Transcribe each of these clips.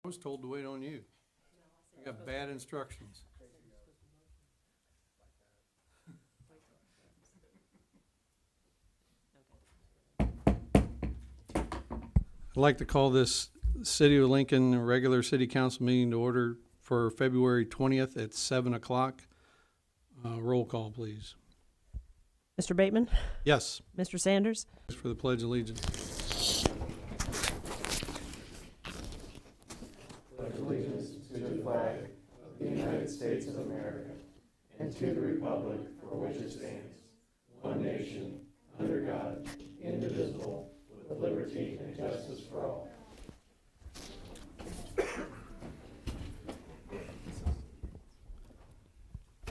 I was told to wait on you. You got bad instructions. I'd like to call this City of Lincoln regular city council meeting to order for February 20th at 7 o'clock. Roll call, please. Mr. Bateman? Yes, Mr. Sanders? for the Pledge of Allegiance.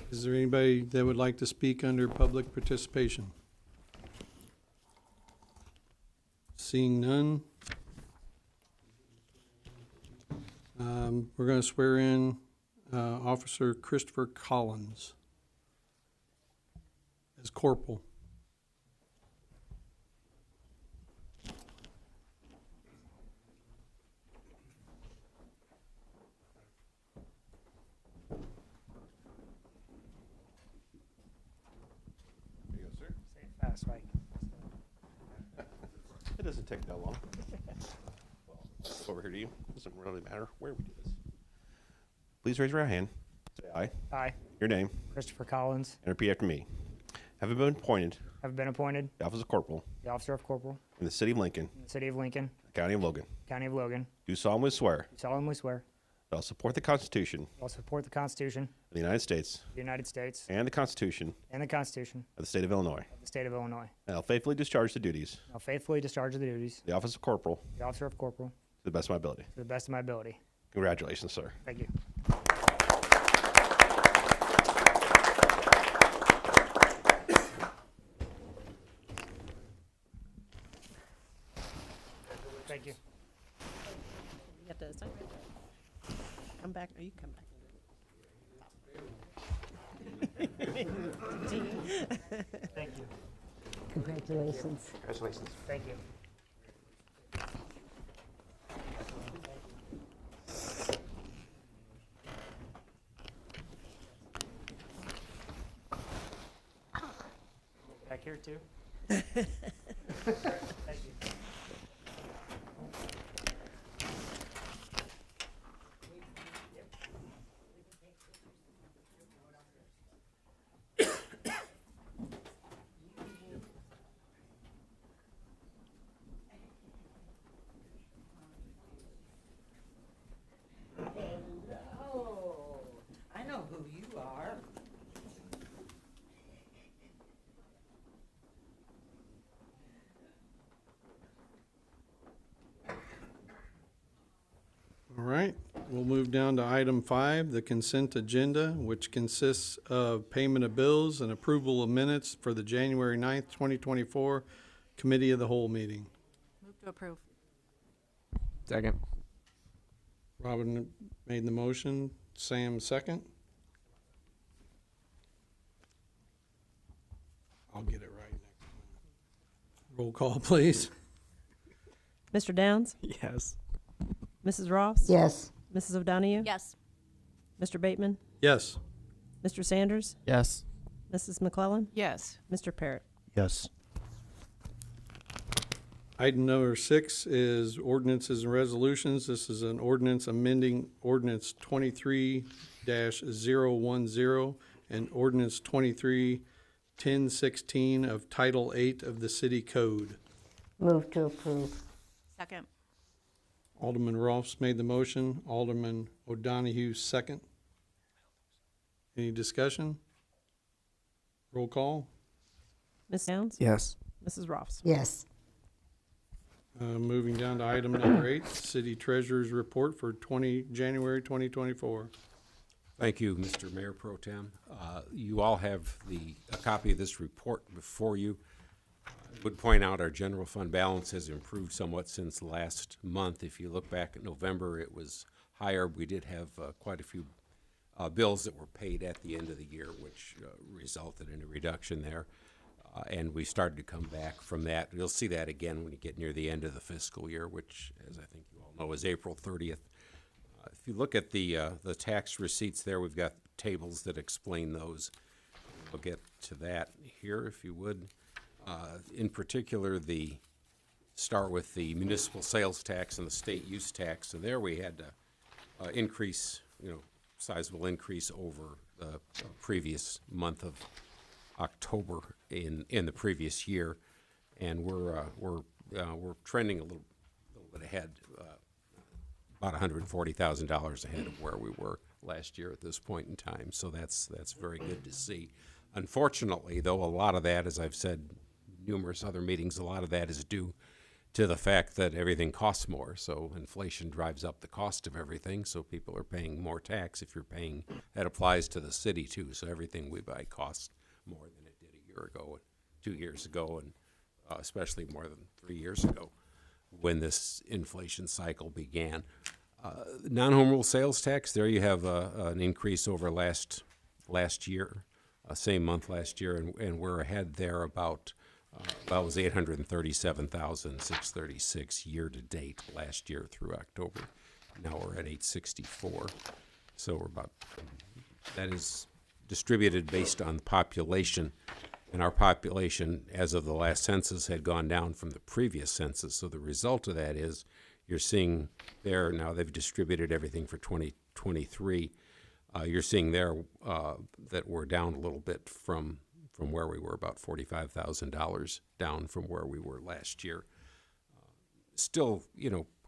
Is there anybody that would like to speak under public participation? Seeing none. We're going to swear in Officer Christopher Collins as corporal. There you go, sir. Say it fast, Mike. It doesn't take that long. Over here to you. Doesn't really matter where we do this. Please raise your right hand. Say aye. I, Your name. Christopher Collins, And repeat after me. Having been appointed have been appointed the office of corporal the officer of corporal in the city of Lincoln, in the city of Lincoln, county of Logan, county of Logan. do solemnly swear Do solemnly swear that I will support the Constitution I will support the Constitution of the United States of the United States and the Constitution and the Constitution of the state of Illinois. of the state of Illinois. And I'll faithfully discharge the duties I will faithfully discharge the duties of the office of corporal of the officer of corporal to the best of my ability. to the best of my ability. Congratulations, sir. Thank you. Thank you. You have to sign. Come back, or you come back. Thank you. Congratulations. Congratulations. Thank you. Back here too. Thank you. Oh, I know who you are. All right, we'll move down to item 5, the consent agenda, which consists of payment of bills and approval of minutes for the January 9th, 2024 Committee of the Whole meeting. Move to approve. Second. Robin made the motion, Sam second. I'll get it right next time. Roll call, please. Mr. Downs? Yes. Mrs. Ross? Yes. Mrs. O'Donoghue? Yes. Mr. Bateman? Yes. Mr. Sanders? Yes. Mrs. McClellan? Yes. Mr. Parrott? Yes. Item number 6 is ordinances and resolutions. This is an ordinance amending ordinance 23-010 and ordinance 23-1016 of Title 8 of the City Code. Move to approve. Second. Alderman Rolfs made the motion. Alderman O'Donoghue second. Any discussion? Roll call. Ms. Downs? Yes. Mrs. Ross? Yes. Moving down to item number 8, City Treasurer's Report for January 2024. Thank you, Mr. Mayor Pro Tem. You all have a copy of this report before you. I would point out our general fund balance has improved somewhat since last month. If you look back at November, it was higher. We did have quite a few bills that were paid at the end of the year, which resulted in a reduction there. And we started to come back from that. You'll see that again when you get near the end of the fiscal year, which, as I think you all know, is April 30th. If you look at the tax receipts there, we've got tables that explain those. We'll get to that here, if you would. In particular, start with the municipal sales tax and the state use tax. So there we had increase, sizable increase over the previous month of October in the previous year, and we're trending a little bit ahead, about $140,000 ahead of where we were last year at this point in time. So that's very good to see. Unfortunately, though, a lot of that, as I've said numerous other meetings, a lot of that is due to the fact that everything costs more. So inflation drives up the cost of everything, so people are paying more tax. If you're paying, that applies to the city too. So everything we buy costs more than it did a year ago, 2 years ago, and especially more than 3 years ago when this inflation cycle began. Non-home rule sales tax, there you have an increase over last year, same month last year, and we're ahead there about that was $837,636 year to date last year through October. Now we're at $864. So we're about, that is distributed based on population. And our population, as of the last census, had gone down from the previous census. So the result of that is you're seeing there, now they've distributed everything for 2023. You're seeing there that we're down a little bit from where we were, about $45,000 down from where we were last year. Still,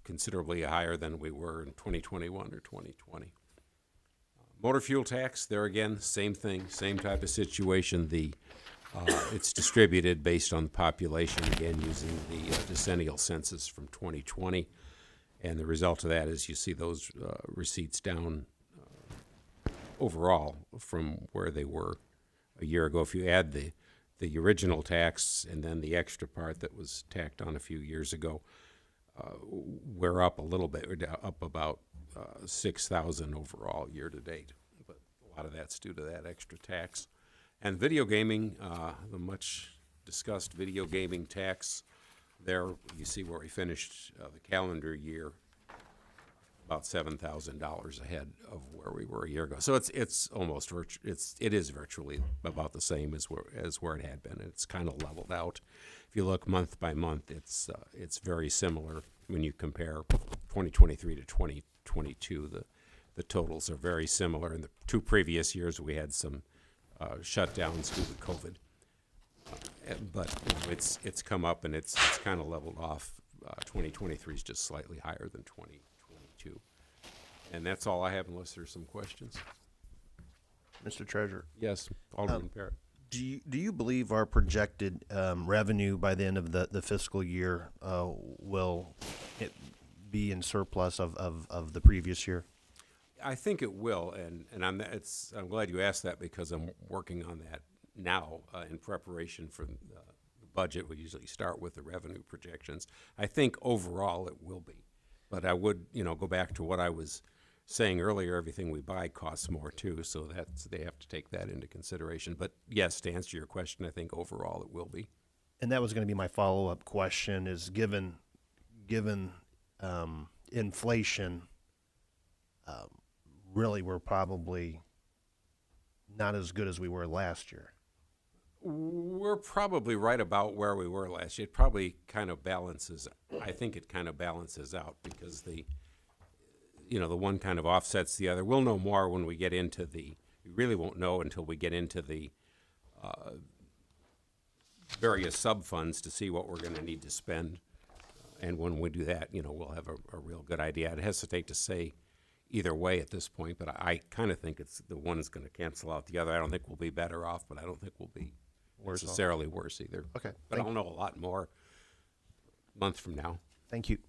considerably higher than we were in 2021 or 2020. Motor fuel tax, there again, same thing, same type of situation. It's distributed based on the population, again, using the decennial census from 2020. And the result of that is you see those receipts down overall from where they were a year ago. If you add the original tax and then the extra part that was tacked on a few years ago, we're up a little bit. We're up about 6,000 overall year to date, but a lot of that's due to that extra tax. And video gaming, the much discussed video gaming tax, there you see where we finished the calendar year about $7,000 ahead of where we were a year ago. So it's almost it is virtually about the same as where it had been. It's kind of leveled out. If you look month by month, it's very similar when you compare 2023 to 2022. The totals are very similar. In the 2 previous years, we had some shutdowns due to COVID, but it's come up and it's kind of leveled off. 2023 is just slightly higher than 2022, and that's all I have unless there's some questions. Mr. Treasurer, Yes, Alderman Parrott. do you believe our projected revenue by the end of the fiscal year will be in surplus of the previous year? I think it will, and I'm glad you asked that because I'm working on that now in preparation for the budget. We usually start with the revenue projections. I think overall it will be, but I would go back to what I was saying earlier. Everything we buy costs more too, so they have to take that into consideration. But yes, to answer your question, I think overall it will be. And that was going to be my follow-up question: is given inflation. Really, we're probably not as good as we were last year. We're probably right about where we were last year. It probably kind of balances. I think it kind of balances out because the one kind of offsets the other. We'll know more when we get into we really won't know until we get into the various sub-funds to see what we're going to need to spend. And when we do that, we'll have a real good idea. I'd hesitate to say either way at this point, but I kind of think it's the one is going to cancel out the other. I don't think we'll be better off, but I don't think we'll be necessarily worse either. Okay, But I'll know a lot more a month from now. Thank you.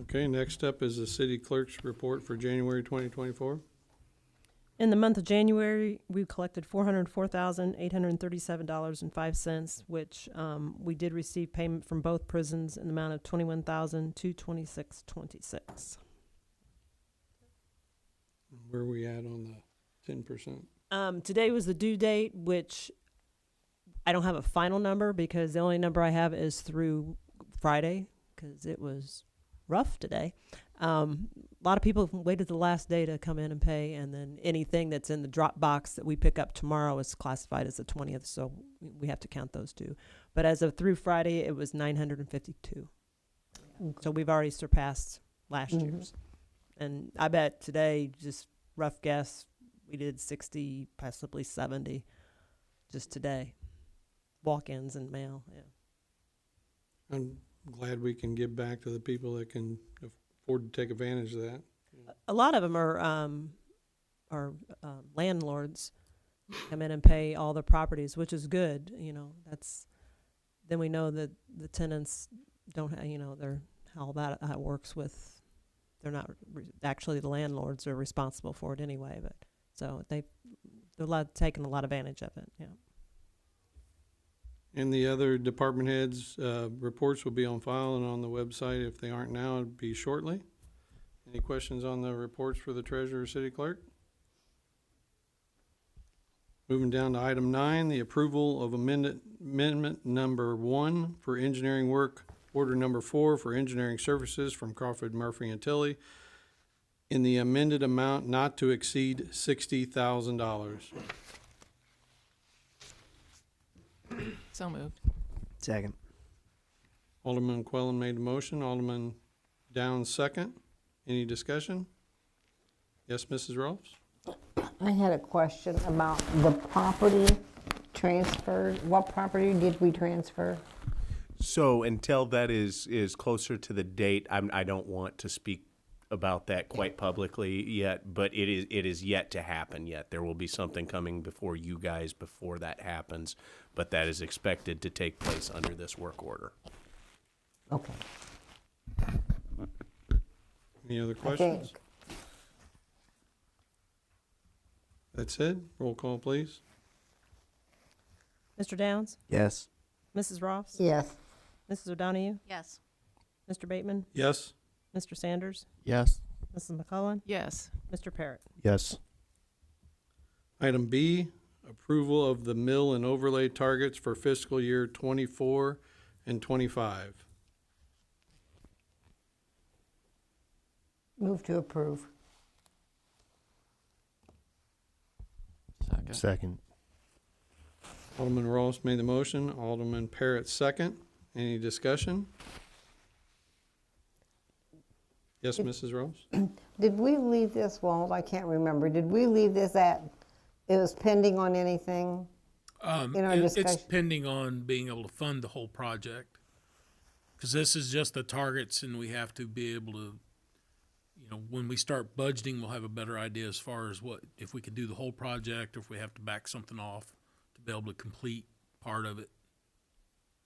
Okay, next up is the city clerk's report for January 2024. In the month of January, we collected $404,837.05, which we did receive payment from both prisons in the amount of $21,226.26. Where are we at on the 10%? Today was the due date, which I don't have a final number because the only number I have is through Friday because it was rough today. A lot of people waited the last day to come in and pay, and then anything that's in the drop box that we pick up tomorrow is classified as the 20th, so we have to count those too. But as of through Friday, it was 952. So we've already surpassed last year's. And I bet today, just rough guess, we did 60, possibly 70 just today. Walk-ins and mail, yeah. I'm glad we can give back to the people that can afford to take advantage of that. A lot of them are landlords come in and pay all their properties, which is good. Then we know that the tenants don't have, they're how it works with. They're not actually the landlords are responsible for it anyway, but so they're taking a lot of advantage of it. Yeah. And the other department heads' reports will be on file and on the website. If they aren't now, it'll be shortly. Any questions on the reports for the treasurer, city clerk? Moving down to item 9, the approval of amendment number 1 for engineering work, order number 4 for engineering services from Crawford, Murphy and Tilly in the amended amount not to exceed $60,000. So moved. Second. Alderman Quellen made the motion. Alderman Downs second. Any discussion? Yes, Mrs. Rolfs? I had a question about the property transferred. What property did we transfer? So until that is closer to the date, I don't want to speak about that quite publicly yet, but it is yet to happen yet. There will be something coming before you guys before that happens, but that is expected to take place under this work order. Okay. Any other I questions? think. That's it. Roll call, please. Mr. Downs, Yes. Mrs. Ross, Yes. Mrs. O'Donoghue, Yes. Mr. Bateman, Yes. Mr. Sanders, Yes. Mrs. McCullen, Yes. Mr. Parrott. Yes. Item B, approval of the mill and overlay targets for fiscal year 24 and 25. Move to approve. Second. Second. Alderman Ross made the motion. Alderman Parrott second. Any discussion? Yes, Mrs. Ross? Did we leave this, Walt? I can't remember. Did we leave this at, it was pending on anything? In our It's discussion? pending on being able to fund the whole project. Because this is just the targets, and we have to be able to, when we start budgeting, we'll have a better idea as far as what, if we can do the whole project, or if we have to back something off to be able to complete part of it.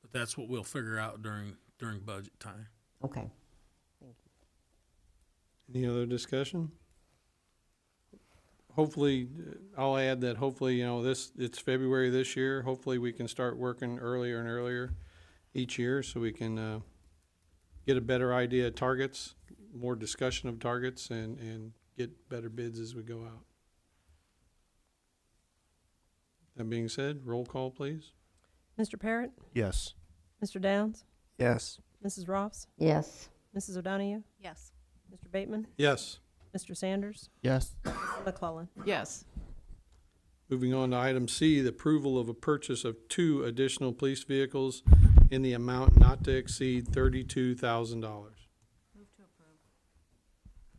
But that's what we'll figure out during budget time. Okay. Any other discussion? Hopefully, I'll add that hopefully, it's February this year. Hopefully we can start working earlier and earlier each year so we can get a better idea of targets, more discussion of targets, and get better bids as we go out. That being said, roll call, please. Mr. Parrott, Yes. Mr. Downs, Yes. Mrs. Ross, Yes. Mrs. O'Donoghue, Yes. Mr. Bateman, Yes. Mr. Sanders, Yes. Mrs. McClellan. Yes. Moving on to item C, the approval of a purchase of 2 additional police vehicles in the amount not to exceed $32,000.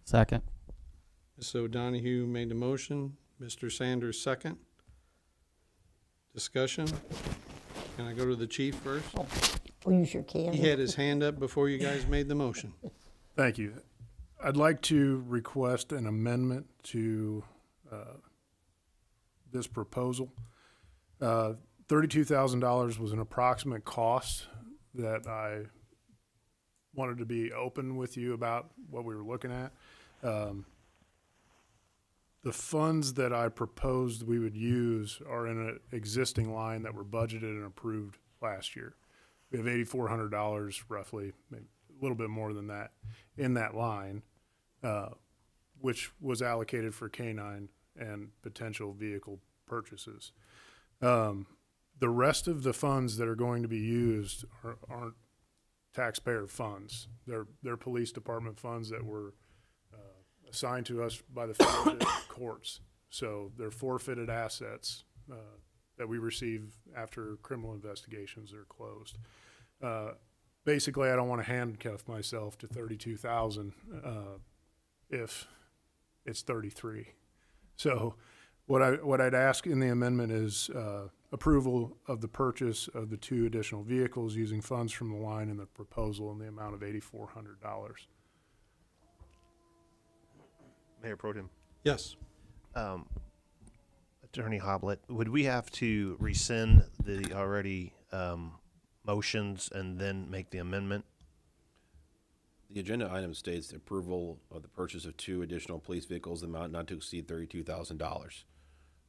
Second. Ms. O'Donoghue made the motion. Mr. Sanders second. Discussion. Can I go to the chief first? Well, you sure can. He had his hand up before you guys made the motion. Thank you. I'd like to request an amendment to this proposal. $32,000 was an approximate cost that I wanted to be open with you about what we were looking at. The funds that I proposed we would use are in an existing line that were budgeted and approved last year. We have $8,400 roughly, maybe a little bit more than that, in that line, which was allocated for K-9 and potential vehicle purchases. The rest of the funds that are going to be used aren't taxpayer funds. They're police department funds that were assigned to us by the federal district courts. So they're forfeited assets that we receive after criminal investigations are closed. Basically, I don't want to handcuff myself to 32,000 if it's 33. So what I'd ask in the amendment is approval of the purchase of the 2 additional vehicles using funds from the line in the proposal in the amount of $8,400. Mayor Pro Tem. Yes. Attorney Hoblet, would we have to rescind the already motions and then make the amendment? The agenda item states approval of the purchase of 2 additional police vehicles, the amount not to exceed $32,000.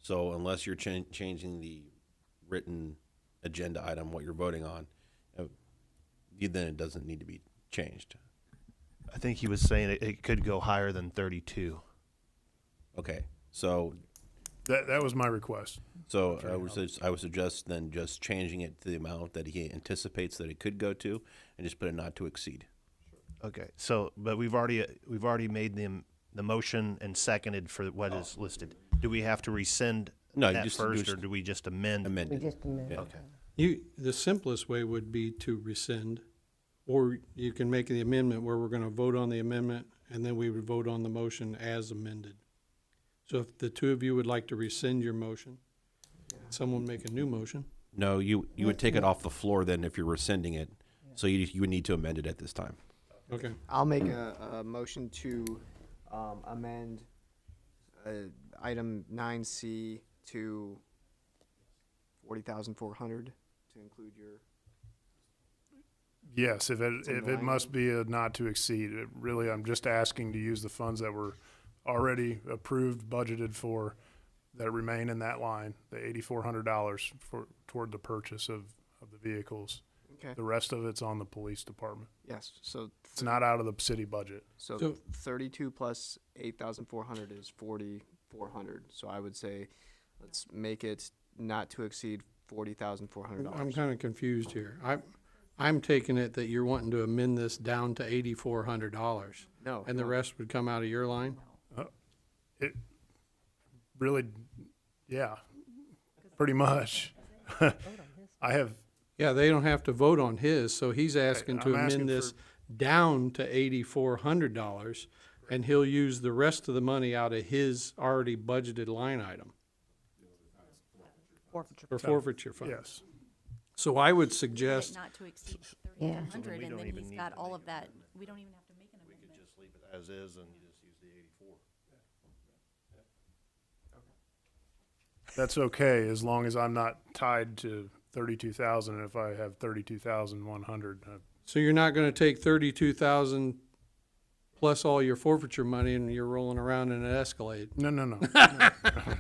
So unless you're changing the written agenda item, what you're voting on, then it doesn't need to be changed. I think he was saying it could go higher than 32. Okay, so That was my request. I would suggest then just changing it to the amount that he anticipates that it could go to, and just put a not to exceed. Okay, so, but we've already made the motion and seconded for what is listed. Do we have to rescind No, you that just first, do- or do we just amend? We Amended. just amended. Yeah. Okay. The simplest way would be to rescind, or you can make the amendment where we're gonna vote on the amendment, and then we would vote on the motion as amended. So if the 2 of you would like to rescind your motion, someone make a new motion. No, you would take it off the floor then if you're rescinding it, so you would need to amend it at this time. Okay. I'll make a motion to amend item 9C to 40,400 to include your. Yes, if in it line. must be a not to exceed, really, I'm just asking to use the funds that were already approved, budgeted for, that remain in that line, the $8,400 toward the purchase of the vehicles. Okay. The rest of it's on the police department. Yes. So It's not out of the city budget. So 32 plus 8,400 is 4,400. So I would say let's make it not to exceed $40,400. I'm kind of confused here. I'm taking it that you're wanting to amend this down to $8,400, No. and the no. rest would come out of your line? It really, yeah, pretty much. I have, Yeah, they don't have to vote on his, so he's asking to I'm asking amend this for- down to $8,400, and he'll use the rest of the money out of his already budgeted line item Forfeiture. for forfeiture funds. yes. So I would suggest, Not to exceed Yeah. 3,400, we and don't then even he's need got to all make of an that. We don't even have to make an We could amendment. just leave it as is and just use the 84. That's okay, as long as I'm not tied to 32,000, and if I have 32,100, so you're not gonna take 32,000 plus all your forfeiture money and you're rolling around in an Escalade? no.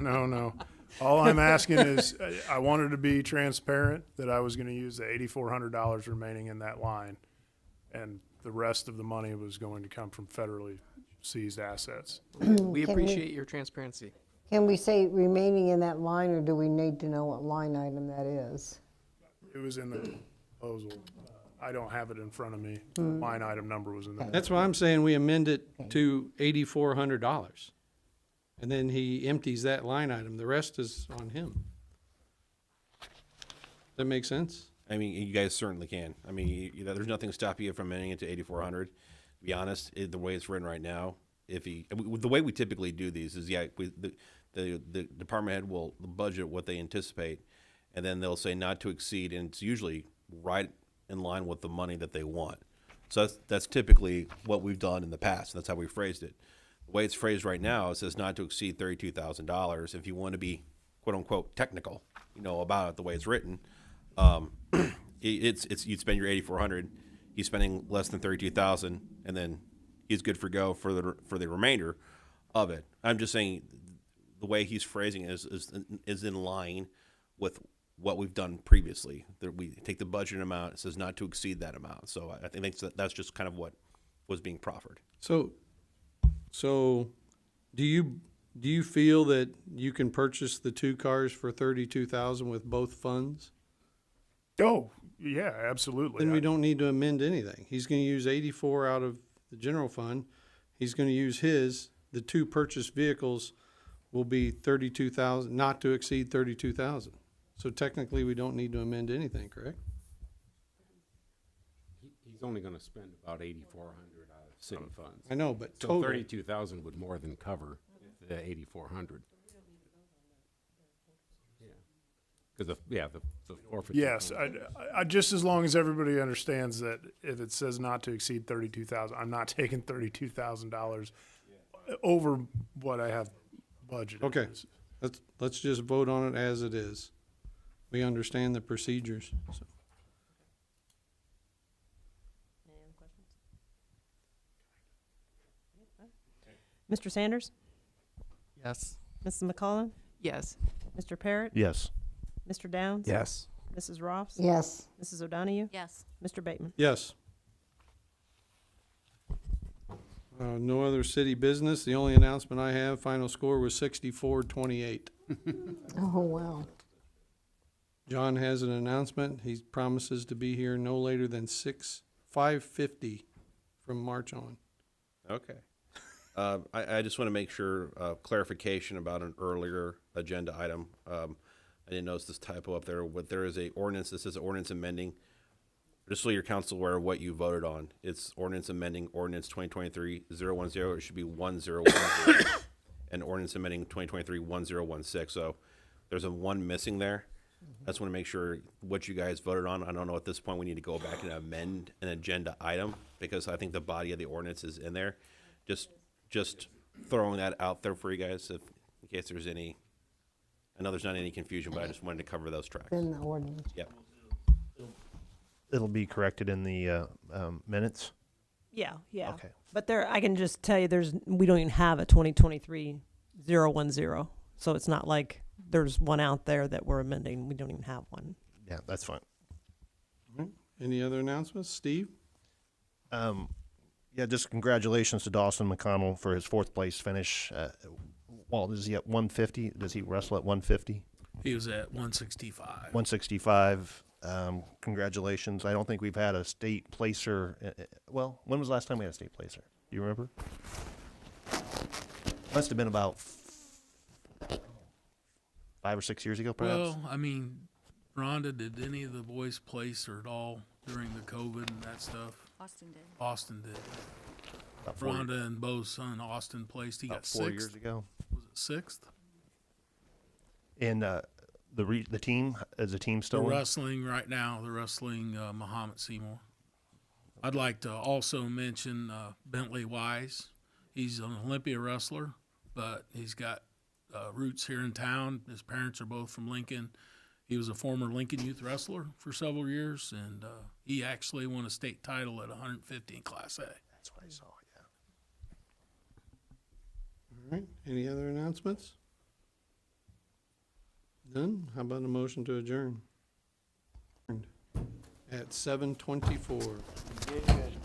No. All I'm asking is, I wanted to be transparent that I was gonna use the $8,400 remaining in that line, and the rest of the money was going to come from federally seized assets. We Can we- appreciate your transparency. Can we say remaining in that line, or do we need to know what line item that is? It was in the proposal. I don't have it in front of me. Line item number was in there. That's why I'm saying we amend it to $8,400. And then he empties that line item. The rest is on him. That make sense? I mean, you guys certainly can. I mean, there's nothing stopping you from amending it to 8,400. To be honest, the way it's written right now, the way we typically do these is, the department head will budget what they anticipate, and then they'll say not to exceed, and it's usually right in line with the money that they want. So that's typically what we've done in the past, and that's how we phrased it. The way it's phrased right now, it says not to exceed $32,000. If you want to be quote unquote technical, about it the way it's written, it's you'd spend your 8,400. He's spending less than 32,000, and then he's good for go for the remainder of it. I'm just saying the way he's phrasing it is in line with what we've done previously. That we take the budget amount, it says not to exceed that amount. So I think that's just kind of what was being proffered. So do you feel that you can purchase the 2 cars for $32,000 with both funds? Oh, Yeah, absolutely. Then we don't need to amend anything. He's gonna use 84 out of the general fund. He's gonna use the two purchased vehicles will be 32,000, not to exceed 32,000. So technically, we don't need to amend anything, correct? He's only gonna spend about 8,400 out of city funds. I know, but So total. 32,000 would more than cover the 8,400. Because the forfeiture. Yes, I just as long as everybody understands that if it says not to exceed 32,000, I'm not taking $32,000 over what I have budgeted. Okay. Let's just vote on it as it is. We understand the procedures, so. Mr. Sanders? Yes. Mrs. McCollum? Yes. Mr. Parrott? Yes. Mr. Downs? Yes. Mrs. Ross? Yes. Mrs. O'Donahue? Yes. Mr. Bateman? Yes. No other city business. The only announcement I have, final score was 64-28. Oh, wow. John has an announcement. He promises to be here no later than 5:50 from March on. Okay. I just want to make sure, clarification about an earlier agenda item. I didn't notice this typo up there, but there is a ordinance, this is ordinance amending. Just so your council aware of what you voted on. It's ordinance amending ordinance 2023-010. It should be 1010. And ordinance amending 2023-1016. So there's a one missing there. I just want to make sure what you guys voted on. I don't know at this point we need to go back and amend an agenda item because I think the body of the ordinance is in there. Just throwing that out there for you guys in case there's any. I know there's not any confusion, but I just wanted to cover those tracks. In the ordinance. Yep. It'll be corrected in the minutes. Yeah, yeah. Okay. But I can just tell you, we don't even have a 2023-010. So it's not like there's one out there that we're amending. We don't even have one. Yeah, that's fine. Any other announcements? Steve? Yeah, just congratulations to Dawson McConnell for his fourth place finish. Walt, is he at 150? Does he wrestle at 150? He was at 165. 165. Congratulations. I don't think we've had a state placer. Well, when was the last time we had a state placer? Do you remember? Must have been about 5 or 6 years ago, perhaps. Well, I mean, Rhonda, did any of the boys place or at all during the COVID and that stuff? Austin did. Austin did. About 4, Rhonda and Bo's son Austin placed. He about got 4 sixth. years ago. Was it sixth? And the team, is the team still They're in? wrestling right now. They're wrestling Muhammad Seymour. I'd like to also mention Bentley Wise. He's an Olympia wrestler, but he's got roots here in town. His parents are both from Lincoln. He was a former Lincoln Youth wrestler for several years, and he actually won a state title at 150 in Class A. That's what I saw, yeah. All right. Any other announcements? None? How about a motion to adjourn? At 7:24.